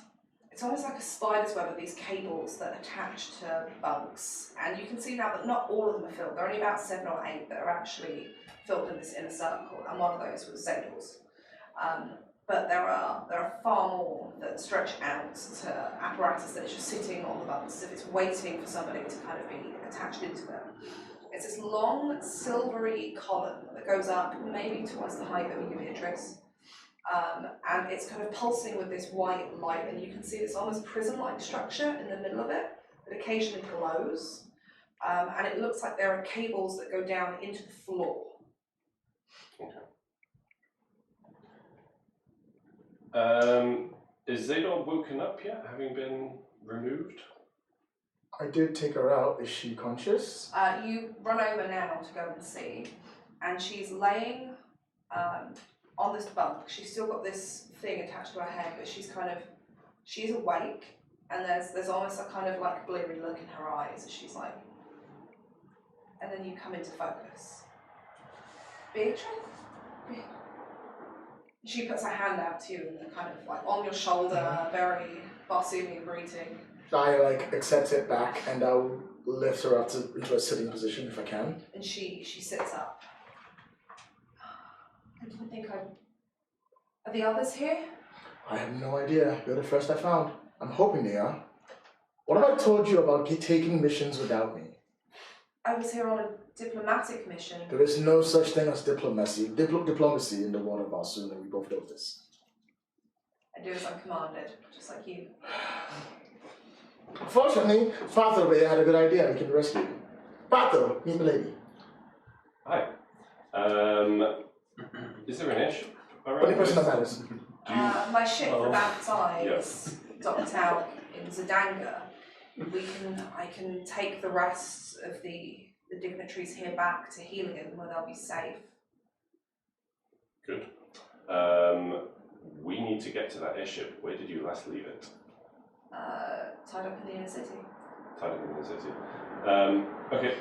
it's almost like a spider's web of these cables that attach to bunks. And you can see now that not all of them are filled. There are only about 7 or 8 that are actually filled in this inner circle, and one of those was Zedal's. But there are far more that stretch out to apparatus that is just sitting on the bunks as if it's waiting for somebody to kind of be attached into them. It's this long silvery column that goes up maybe towards the height of you, Beatrice. And it's kind of pulsing with this white light, and you can see this almost prism-like structure in the middle of it that occasionally glows. And it looks like there are cables that go down into the floor. Is Zador woken up yet, having been removed? I did take her out. Is she conscious? You run over now to go and see, and she's laying on this bunk. She's still got this thing attached to her head, but she's awake, and there's almost a kind of like bleary look in her eyes as she's like, and then you come into focus. Beatrice? She puts her hand out to you and kind of like on your shoulder, very Barsoomian greeting. I accept it back, and I'll lift her up into a sitting position if I can. And she sits up. I didn't think Are the others here? I have no idea. You're the first I found. I'm hoping they are. What have I told you about taking missions without me? I was here on a diplomatic mission. There is no such thing as diplomacy in the world of Barsoom, and we both know this. I do as I'm commanded, just like you. Fortunately, Father over here had a good idea. We can rescue you. Father, meet the lady. Hi. Is there an issue? Only person that matters. My ship, the Baptize, docked out in Zidanga. I can take the rest of the dignitaries here back to Helium where they'll be safe. Good. We need to get to that airship. Where did you last leave it? Tied up in the inner city. Tied up in the city. Okay.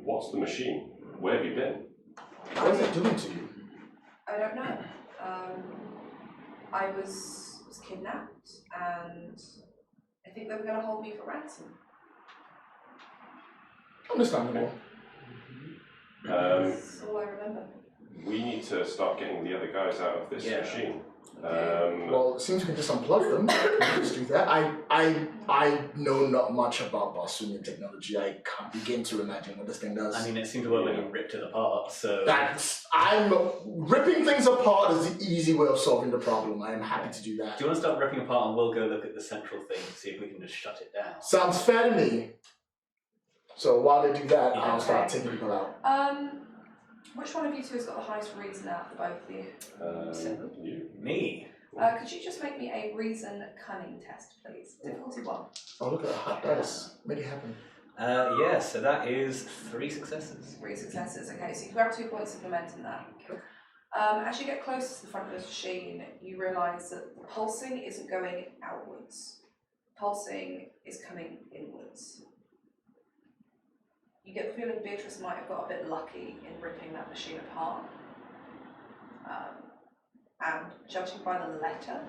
What's the machine? Where have you been? What is it doing to you? I don't know. I was kidnapped, and I think they were going to hold me for ransom. Understandable. That's all I remember. We need to start getting the other guys out of this machine. Well, it seems we can just unplug them. We can just do that. I know not much about Barsoomian technology. I can't begin to imagine what this thing does. I mean, it seemed to work when you ripped it apart, so... Ripping things apart is the easy way of solving the problem. I am happy to do that. Do you want to start ripping apart and we'll go look at the central thing to see if we can just shut it down? Sounds fair to me. So while they do that, I'll start taking people out. Which one of you two has got the highest reason out of the both of you? You. Me? Could you just make me a reason cunning test, please? Difficulty 1. Oh, look at that hot dice. Make it happen. Yeah, so that is 3 successes. 3 successes. Okay, so you can grab 2 points of momentum there. As you get closer to the front of the machine, you realise that the pulsing isn't going outwards. Pulsing is coming inwards. You get the feeling Beatrice might have got a bit lucky in ripping that machine apart. And judging by the letter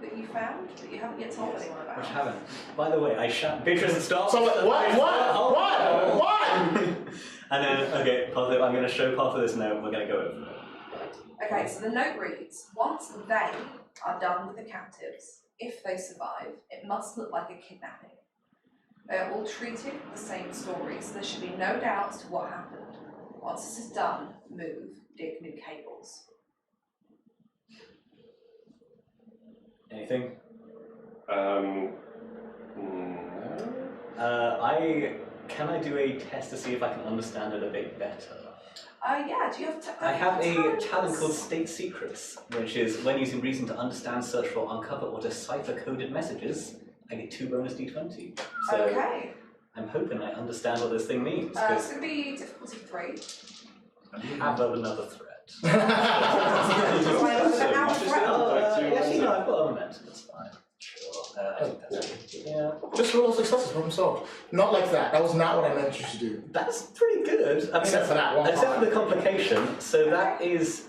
that you found, that you haven't yet told anyone about. Which haven't. By the way, I shout, Beatrice, stop! So, what? And then, okay, positive, I'm going to show part of this note and we're going to go over it. Okay, so the note reads, once they are done with the captives, if they survive, it must look like a kidnapping. They are all treated the same story, so there should be no doubt as to what happened. Once this is done, move, dig new cables. Anything? No. Can I do a test to see if I can understand it a bit better? Yeah, do you have I have a talent called State Secrets, which is when using reason to understand, search for, uncover, or decipher coded messages, I get 2 bonus d20. So okay. I'm hoping I understand what this thing means. It's going to be difficulty 3. Have another threat. Actually, no, I've got a momentum, that's fine. Sure. I think that's good. Yeah. Just roll successes, problem solved. Not like that. That was not what I meant you to do. That's pretty good. I mean, Except for that one except part. for the complication. So that is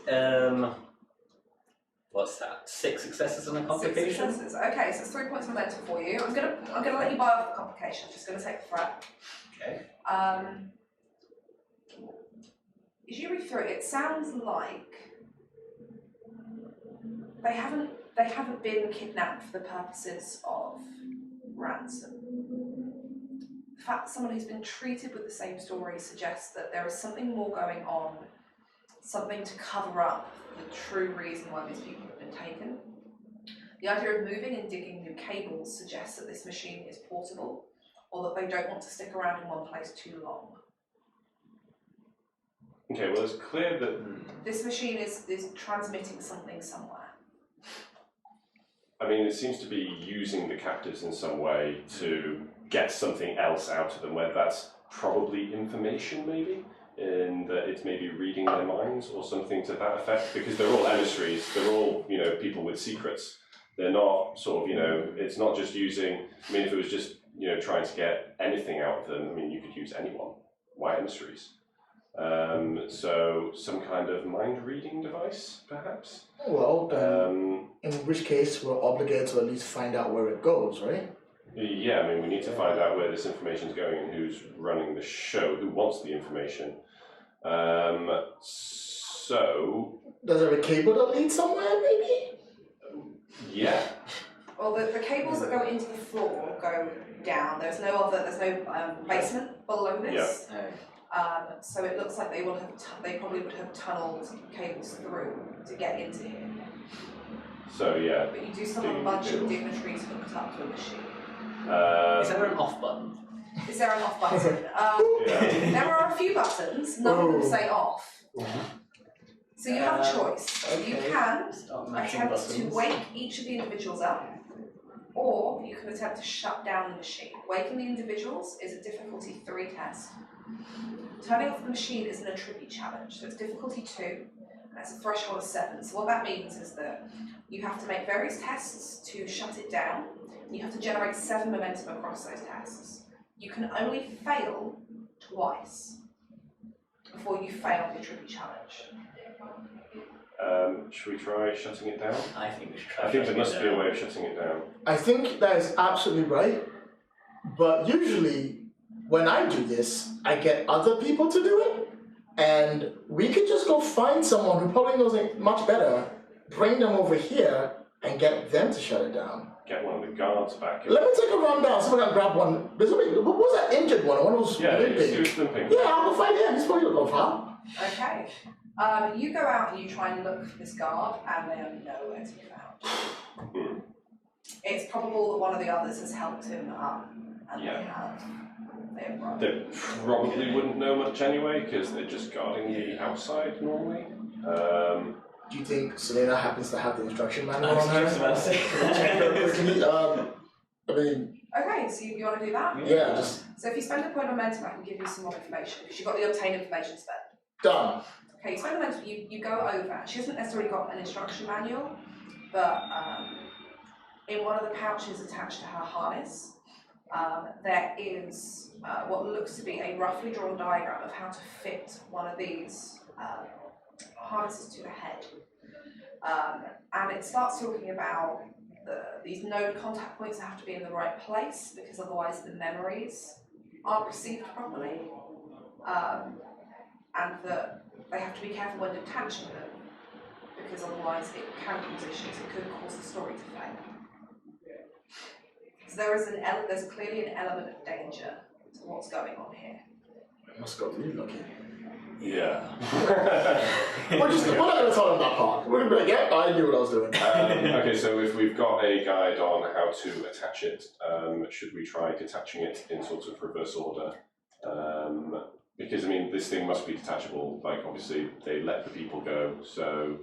what's that? 6 successes and a 6 complication. successes. Okay, so it's 3 points of momentum for you. I'm gonna let you buy off the complication. I'm just gonna take the threat. Okay. As you read through it, it sounds like they haven't been kidnapped for the purposes of ransom. The fact that someone who's been treated with the same story suggests that there is something more going on, something to cover up the true reason why these people have been taken. The idea of moving and digging new cables suggests that this machine is portable, or that they don't want to stick around in one place too long. Okay, well, it's clear that This machine is transmitting something somewhere. I mean, it seems to be using the captives in some way to get something else out of them, whether that's probably information, maybe, in that it's maybe reading their minds or something to that effect, because they're all emissaries, they're all, people with secrets. They're not sort of, it's not just using, I mean, if it was just, trying to get anything out of them, I mean, you could use anyone. Why emissaries? So some kind of mind-reading device, perhaps? Well, in which case we're obligated to at least find out where it goes, right? Yeah, I mean, we need to find out where this information is going and who's running the show, who wants the information. Does there a cable that leads somewhere, maybe? Yeah. Well, the cables that go into the floor go down. There's no basement below this. So it looks like they probably would have tunneled cables through to get into here. So yeah. But you do still have a bunch of dignitaries hooked up to a machine. Is there an off button? Is there an off button? There are a few buttons. None of them say off. So you have a choice. Okay. You can matching attempt buttons. to wake each of the individuals up, or you can attempt to shut down the machine. Waking the individuals is a difficulty 3 test. Turning off the machine is an attribute challenge, so it's difficulty 2, and it's a threshold of 7. So what that means is that you have to make various tests to shut it down, and you have to generate 7 momentum across those tests. You can only fail twice before you fail the attribute challenge. Should we try shutting it down? I think we should try. I think there must be a way of shutting it down. I think that is absolutely right, but usually when I do this, I get other people to do it, and we could just go find someone who probably knows it much better, bring them over here, and get them to shut it down. Get one of the guards back. Let me take a run down, see if I can grab one. What was that injured one? One who's He was limping. Yeah, I'll go find him. He's probably not going far. Okay. You go out and you try and look for this guard, and they are nowhere to be found. It's probable that one of the others has helped him up, and they have run. They probably wouldn't know much anyway, because they're just guarding the outside normally. Do you think Selena happens to have the instruction manual I was on her? just about to say. Check her quickly. I mean, Okay, so you want to do that? yeah, just So if you spend a point of momentum, I can give you some more information, because you've got the obtain information spent. done. Okay, you spend the momentum, you go over. She hasn't necessarily got an instruction manual, but in one of the pouches attached to her harness, there is what looks to be a roughly drawn diagram of how to fit one of these harnesses to the head. And it starts talking about these node contact points that have to be in the right place, because otherwise the memories aren't received properly, and that they have to be careful when detaching them, because otherwise it can cause issues. It could cause the story to fail. So there's clearly an element of danger to what's going on here. I must got really lucky. Yeah. we're not going to tell them that part. We're going to be like, yeah, I knew what I was doing. Okay, so if we've got a guide on how to attach it, should we try detaching it in sort of reverse order? Because, I mean, this thing must be detachable. Like, obviously, they let the people go, so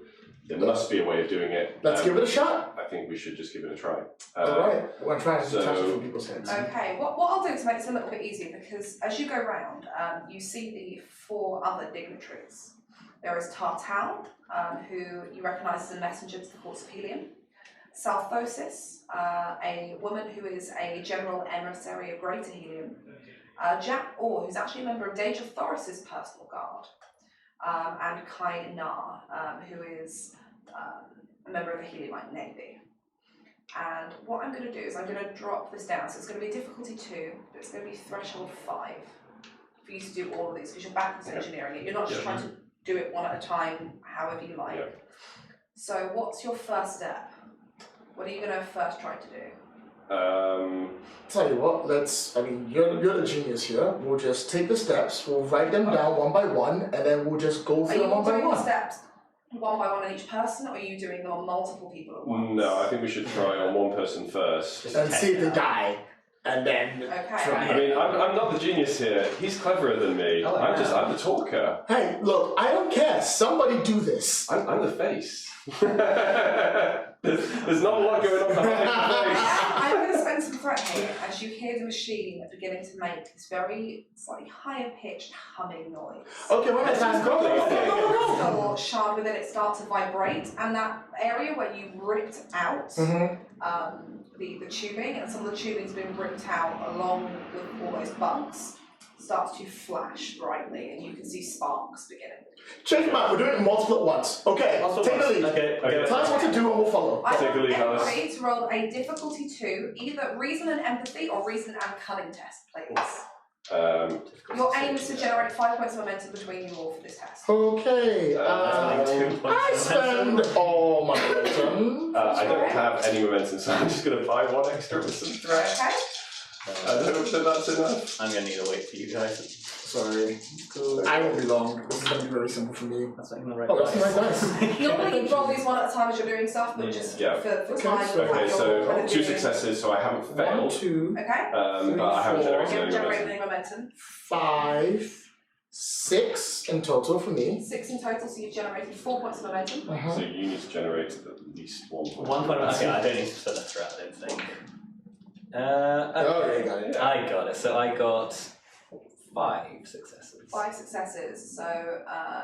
there must be a way of doing it. Let's give it a shot. I think we should just give it a try. Alright, we're going to try to detach it so- from people's heads. Okay, what I'll do to make this a little bit easier, because as you go round, you see the 4 other dignitaries. There is Tartal, who you recognise as a messenger to the courts of Helium. Salthosis, a woman who is a general emissary of Greater Helium. Jack Orr, who's actually a member of Danger Thoris's personal guard. And Kai Na, who is a member of the Heliumite Navy. And what I'm going to do is I'm going to drop this down. So it's going to be difficulty 2, but it's going to be threshold 5 for you to do all of these, because you're backwards engineering it. You're not just trying to do it one at a time, however you like. Yeah. So what's your first step? What are you going to first try to do? Tell you what, you're the genius here. We'll just take the steps, we'll write them down one by one, and then we'll just go through them one by Are you doing the one. steps one by one on each person, or are you doing them on multiple people at once? No, I think we should try on one person first. And see if they die, and then Okay. try. I mean, I'm not the genius here. He's cleverer than me. Oh, I'm the talker. Hey, look, I don't care. Somebody do this. I'm the face. there's not a lot going on behind the face. I'm going to spend some threat here as you hear the machine beginning to make this very slightly higher pitched humming noise. Okay, one at a time. Go, go, go, go, go. The shard within it start to vibrate, and that area where you ripped out the tubing, and some of the tubing's been ripped out along with all those bunks, starts to flash brightly, and you can see sparks beginning. Check them out. We're doing it multiple at once. Okay, take the lead. Okay. Tell us what to do and we'll follow. I Take the want lead, Hallus. everybody to roll a difficulty 2, either reason and empathy or reason and cunning test, please. Your aim is to generate 5 points of momentum between you all for this test. Okay, That's like 2 points I of momentum. spend all my momentum momentum. I don't have any momentum, so I'm just going to buy 1 extra with some threat. Okay. I don't know if that's enough. I'm going to need to wait for you guys. Sorry. I won't be long. This is going to be very simple for me. That's not even the right Oh, that's the right dice. Normally you roll these one at a time as you're doing stuff, but Yeah. just Yeah. for Okay, time. so- and Okay, you're so kind of 2 doing- successes, so I haven't 1, failed. 2, Okay. But I haven't Three, generated You any haven't generated momentum. any momentum. 5, 6 in total for me. 6 in total, so you've generated 4 points of momentum. So you need to generate at least 1 point. 1 point. Okay, I don't need to set a threat, I don't think. Oh, there you go. Yeah. I got it. So I got 5 successes. 5 successes, so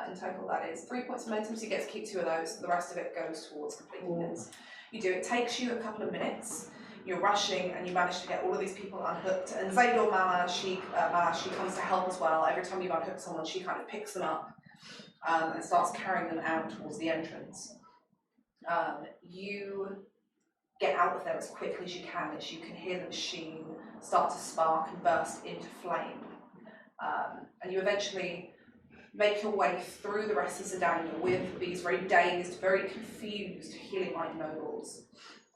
in total that is 3 points of momentum, so you get to keep 2 of those, the rest of it goes towards completing this. You do, it takes you a couple of minutes, you're rushing and you manage to get all of these people unhooked, and Zador Mama, she comes to help as well. Every time you unhook someone, she kind of picks them up and starts carrying them out towards the entrance. You get out of there as quickly as you can hear the machine start to spark and burst into flame. And you eventually make your way through the rest of Zidania with these very dazed, very confused Heliumite nobles,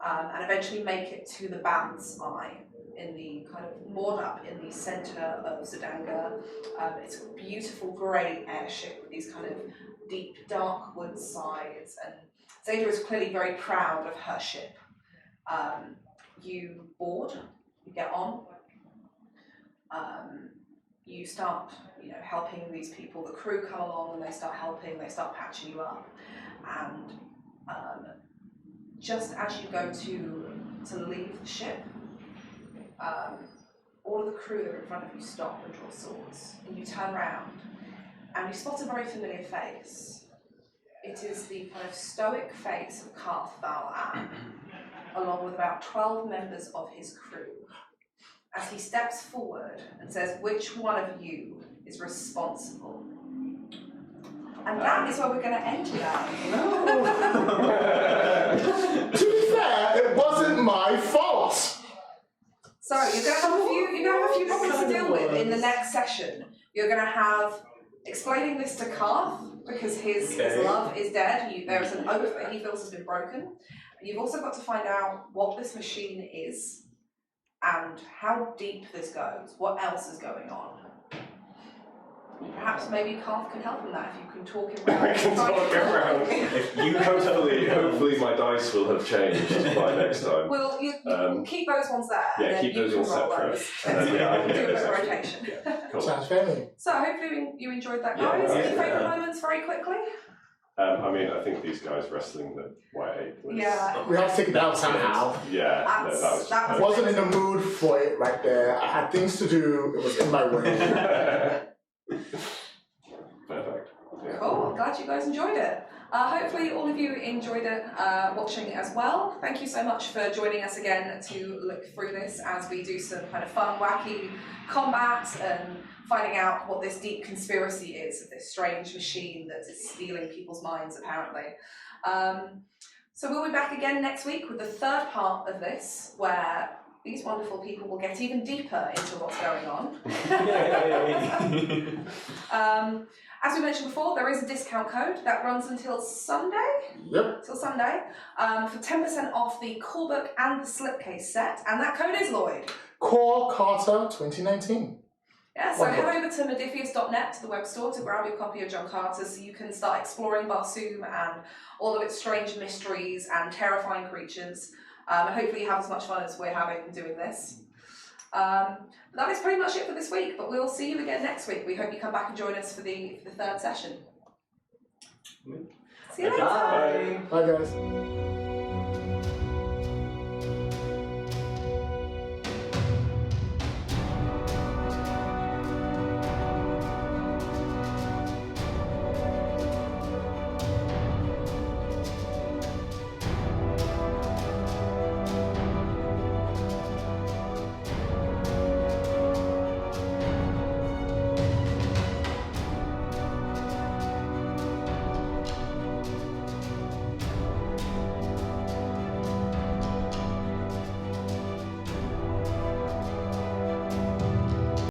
and eventually make it to the Band's Eye, in the kind of moored up in the centre of Zidanga. It's a beautiful grey airship with these kind of deep, dark wood sides, and Zador is clearly very proud of her ship. You board, you get on. You start, helping these people. The crew come along and they start helping. They start patching you up, and just as you go to leave the ship, all of the crew that are in front of you stop and draw swords, and you turn around and you spot a very familiar face. It is the kind of stoic face of Karth Val-An, along with about 12 members of his crew, as he steps forward and says, "Which one of you is responsible?" And that is where we're going to end today. To be fair, it wasn't my fault. So you're going to have a few problems to deal with in the next session. You're going to have explaining this to Karth, because his love is dead. There is an oath that he feels has been broken. And you've also got to find out what this machine is and how deep this goes. What else is going on? Perhaps maybe Karth can help in that, if you can talk him around. I can talk around. If you Hopefully my dice will have changed by next time. Well, you keep those ones there. Yeah, and then keep you those can ones roll separate. those. And then, I can Do get a this bit of actually. rotation. Yeah, cool. Sounds family. So hopefully you enjoyed that, Yeah, guys. yeah, Any favourite yeah. moments, very quickly? I think these guys wrestling the white ape was... Yeah. We had to take it down somehow. Yeah, That's- no, that was that I was- wasn't in the mood for it right there. I had things to do. It was in my way. Perfect. Yeah. Cool, I'm glad you guys enjoyed it. Hopefully all of you enjoyed it watching as well. Thank you so much for joining us again to look through this as we do some kind of fun, wacky combat and finding out what this deep conspiracy is of this strange machine that is stealing people's minds, apparently. So we'll be back again next week with the third part of this, where these wonderful people will get even deeper into what's going on. As we mentioned before, there is a discount code that runs until Sunday. Yep. Till Sunday, for 10% off the core book and the slipcase set, and that code is Lloyd. CoreCarter 2019. Yeah, so Wonderful. head over to Modiphius.net, to the web store, to grab your copy of John Carter so you can start exploring Barsoom and all of its strange mysteries and terrifying creatures. And hopefully you have as much fun as we're having doing this. That is pretty much it for this week, but we'll see you again next week. We hope you come back and join us for the third session. See you later. Bye. Bye, guys.